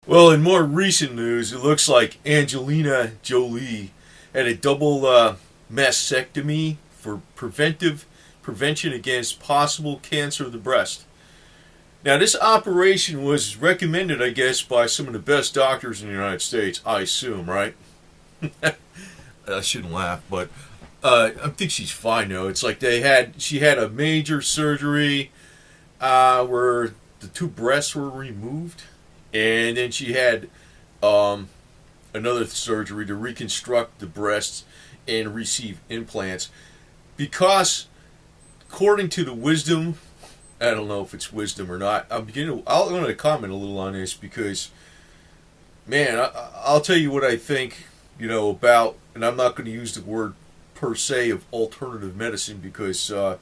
Well, in more recent news, it looks like Angelina Jolie had a double mastectomy for prevention against possible cancer of the breast. Now, this operation was recommended, I guess, by some of the best doctors in the United States. I assume, right? I shouldn't laugh, but I think she's fine though. It's like she had a major surgery where the two breasts were removed, and then she had um, another surgery to reconstruct the breasts and receive implants. Because, according to the wisdom, I don't know if it's wisdom or not. I'm going to comment a little on this because, man, I'll tell you what I think. About, and I'm not going to use the word per se of alternative medicine because I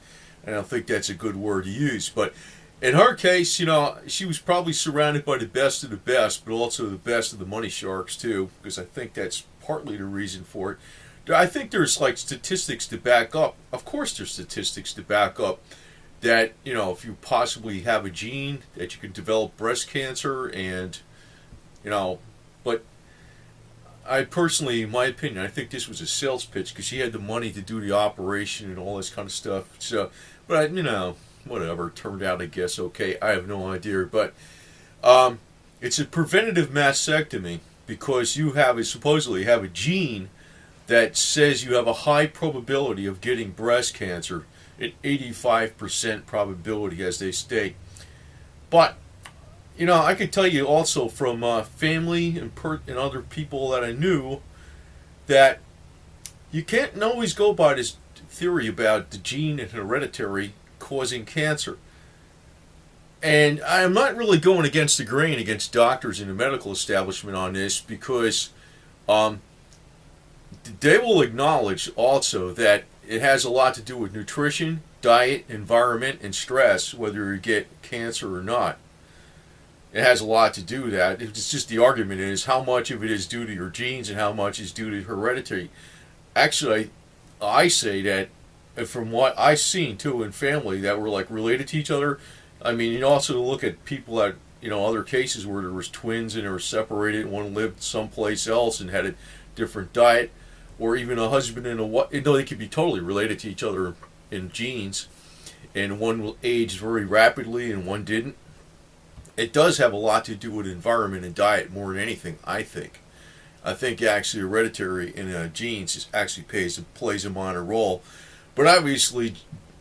don't think that's a good word to use. But in her case, she was probably surrounded by the best of the best, but also the best of the money sharks too, because I think that's partly the reason for it. I think there's like statistics to back up. Of course, there's statistics to back up that if you possibly have a gene that you can develop breast cancer, and but I personally, in my opinion, I think this was a sales pitch because she had the money to do the operation and all this kind of stuff. So, but whatever, turned out, I guess, okay. I have no idea, but it's a preventative mastectomy because supposedly have a gene that says you have a high probability of getting breast cancer, an 85% probability, as they state. But I could tell you also from family and other people that I knew that you can't always go by this theory about the gene and hereditary causing cancer. And I'm not really going against the grain against doctors in the medical establishment on this because they will acknowledge also that it has a lot to do with nutrition, diet, environment, and stress, whether you get cancer or not. It has a lot to do with that. It's just the argument is how much of it is due to your genes and how much is due to heredity. Actually, I say that from what I've seen too in family that were like related to each other. I mean, you also look at people that other cases where there was twins and they were separated, and one lived someplace else and had a different diet, or even a husband and a wife. They could be totally related to each other in genes, and one aged very rapidly and one didn't. It does have a lot to do with environment and diet more than anything, I think. I think actually hereditary in genes actually plays a minor role. But obviously,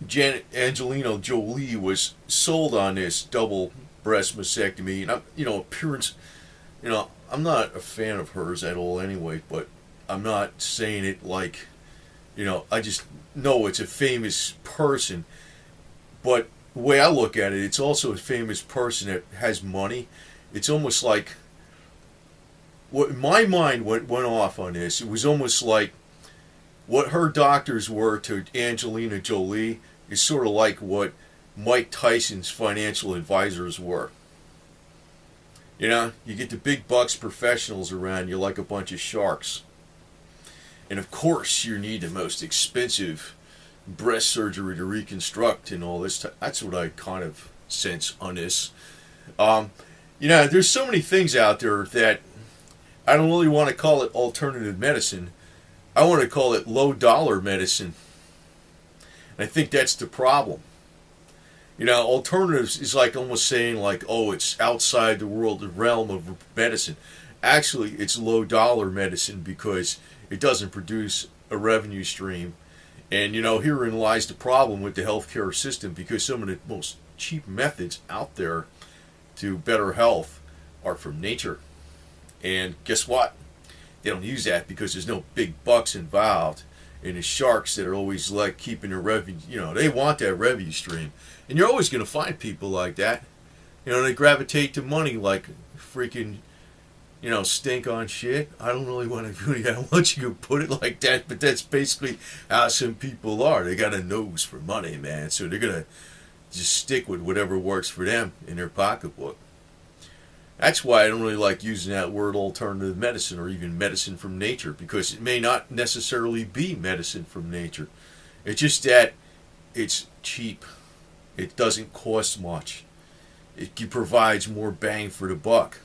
Angelina Jolie was sold on this double breast mastectomy, and appearance. I'm not a fan of hers at all anyway. But I'm not saying it like, I just know it's a famous person. But the way I look at it, it's also a famous person that has money. It's almost like what my mind went off on this. It was almost like what her doctors were to Angelina Jolie is sort of like what Mike Tyson's financial advisors were. You get the big bucks professionals around you like a bunch of sharks. And of course, you need the most expensive breast surgery to reconstruct and all this. That's what I kind of sense on this. There's so many things out there that I don't really want to call it alternative medicine. I want to call it low dollar medicine. And I think that's the problem. Alternatives is like almost saying like, oh, it's outside the realm of medicine. Actually, it's low dollar medicine because it doesn't produce a revenue stream. And herein lies the problem with the healthcare system, because some of the most cheap methods out there to better health are from nature. And guess what? They don't use that because there's no big bucks involved. And the sharks that are always like keeping their revenue, they want that revenue stream. And you're always going to find people like that. They gravitate to money like freaking, stink on shit. I don't really want to I don't want you to put it like that, but that's basically how some people are. They got a nose for money, man. So they're going to just stick with whatever works for them in their pocketbook. That's why I don't really like using that word alternative medicine or even medicine from nature, because it may not necessarily be medicine from nature. It's just that it's cheap. It doesn't cost much. It provides more bang for the buck.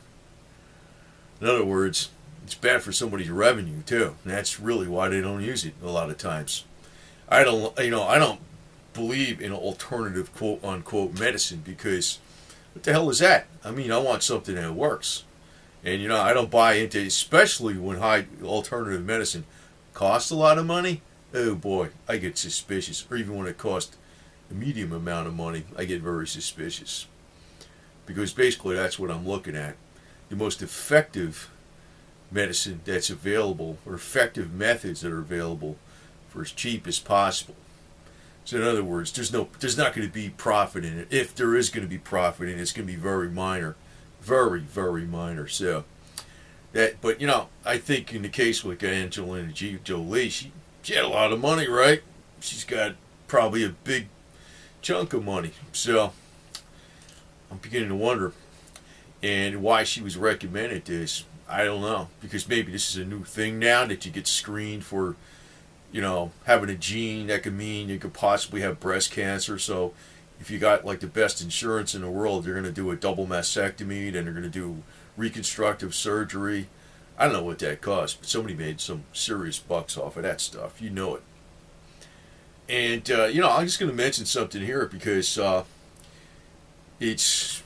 In other words, it's bad for somebody's revenue too. And that's really why they don't use it a lot of times. I don't believe in alternative quote unquote medicine because what the hell is that? I mean, I want something that works. And I don't buy into it, especially when high alternative medicine costs a lot of money. Oh boy, I get suspicious. Or even when it costs a medium amount of money, I get very suspicious. Because basically that's what I'm looking at. The most effective medicine that's available, or effective methods that are available for as cheap as possible. So in other words, there's not going to be profit in it. If there is going to be profit in it, it's going to be very minor. Very, very minor. So but I think in the case with Angelina Jolie, she had a lot of money, right? She's got probably a big chunk of money. So I'm beginning to wonder, and why she was recommended this, I don't know, because maybe this is a new thing now that you get screened for, having a gene that could mean you could possibly have breast cancer. So if you got like the best insurance in the world, you're going to do a double mastectomy, then they're going to do reconstructive surgery. I don't know what that costs, but somebody made some serious bucks off of that stuff. You know it. And, I'm just going to mention something here because I don't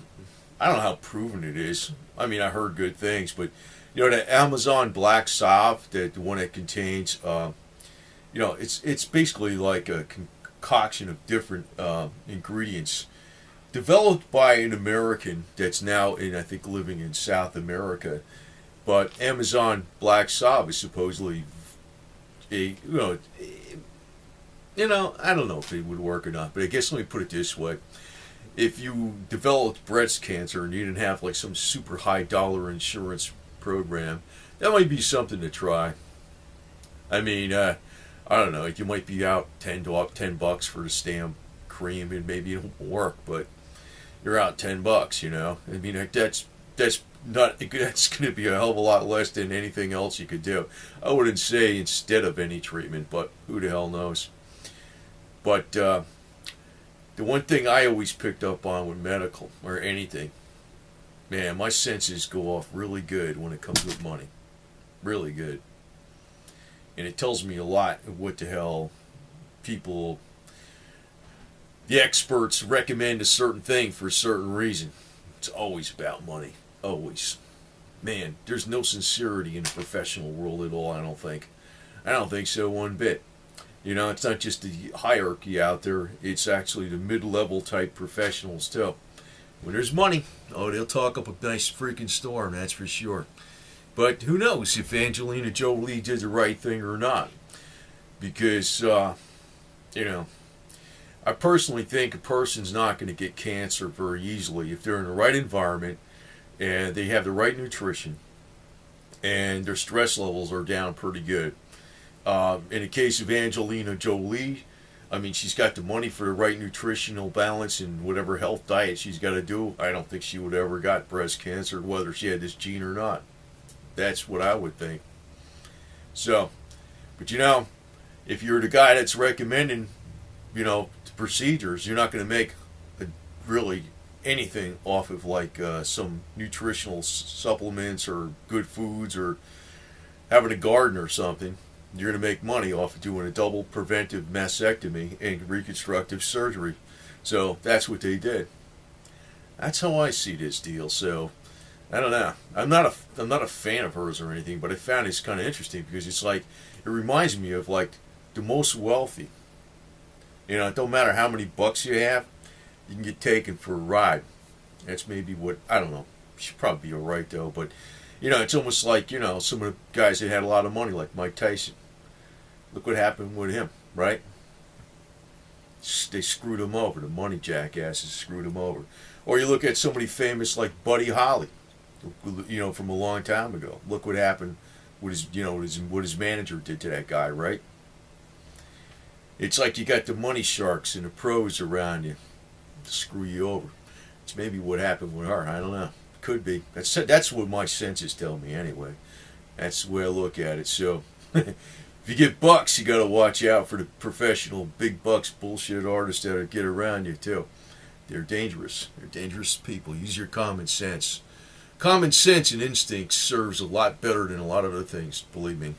know how proven it is. I mean, I heard good things, but, the Amazon Black Salve, the one that contains, it's basically like a concoction of different ingredients developed by an American that's now I think living in South America. But Amazon Black Salve is supposedly I don't know if it would work or not, but I guess let me put it this way. If you developed breast cancer and you didn't have like some super high dollar insurance program, that might be something to try. I mean, I don't know, you might be out $10 for the stem cream, and maybe it won't work, but you're out $10, I mean, that's going to be a hell of a lot less than anything else you could do. I wouldn't say instead of any treatment, but who the hell knows. But the one thing I always picked up on with medical or anything, man, my senses go off really good when it comes with money. Really good. And it tells me a lot of what the hell the experts recommend a certain thing for a certain reason. It's always about money. Always. Man, there's no sincerity in the professional world at all, I don't think. I don't think so one bit. It's not just the hierarchy out there. It's actually the mid-level type professionals, too. When there's money, they'll talk up a nice freaking storm, that's for sure. But who knows if Angelina Jolie did the right thing or not. Because, I personally think a person's not going to get cancer very easily if they're in the right environment and they have the right nutrition and their stress levels are down pretty good. In the case of Angelina Jolie, I mean, she's got the money for the right nutritional balance and whatever health diet she's got to do. I don't think she would ever got breast cancer, whether she had this gene or not. That's what I would think. So, but if you're the guy that's recommending, the procedures, you're not going to make really anything off of like some nutritional supplements or good foods or having a garden or something. You're going to make money off of doing a double preventive mastectomy and reconstructive surgery. So that's what they did. That's how I see this deal. So I don't know. I'm not a fan of hers or anything, but I found it's kind of interesting because it's like it reminds me of like the most wealthy. It don't matter how many bucks you have, you can get taken for a ride. That's maybe what, I don't know. She'd probably be alright though, but it's almost like, some of the guys that had a lot of money, like Mike Tyson. Look what happened with him, right? They screwed him over. The money jackasses screwed him over. Or you look at somebody famous like Buddy Holly, from a long time ago. Look what happened with what his manager did to that guy, right? It's like you got the money sharks and the pros around you to screw you over. It's maybe what happened with her. I don't know. Could be. That's what my senses tell me anyway. That's the way I look at it. So if you get bucks, you got to watch out for the professional big bucks bullshit artists that get around you too. They're dangerous. They're dangerous people. Use your common sense. Common sense and instinct serves a lot better than a lot of other things, believe me.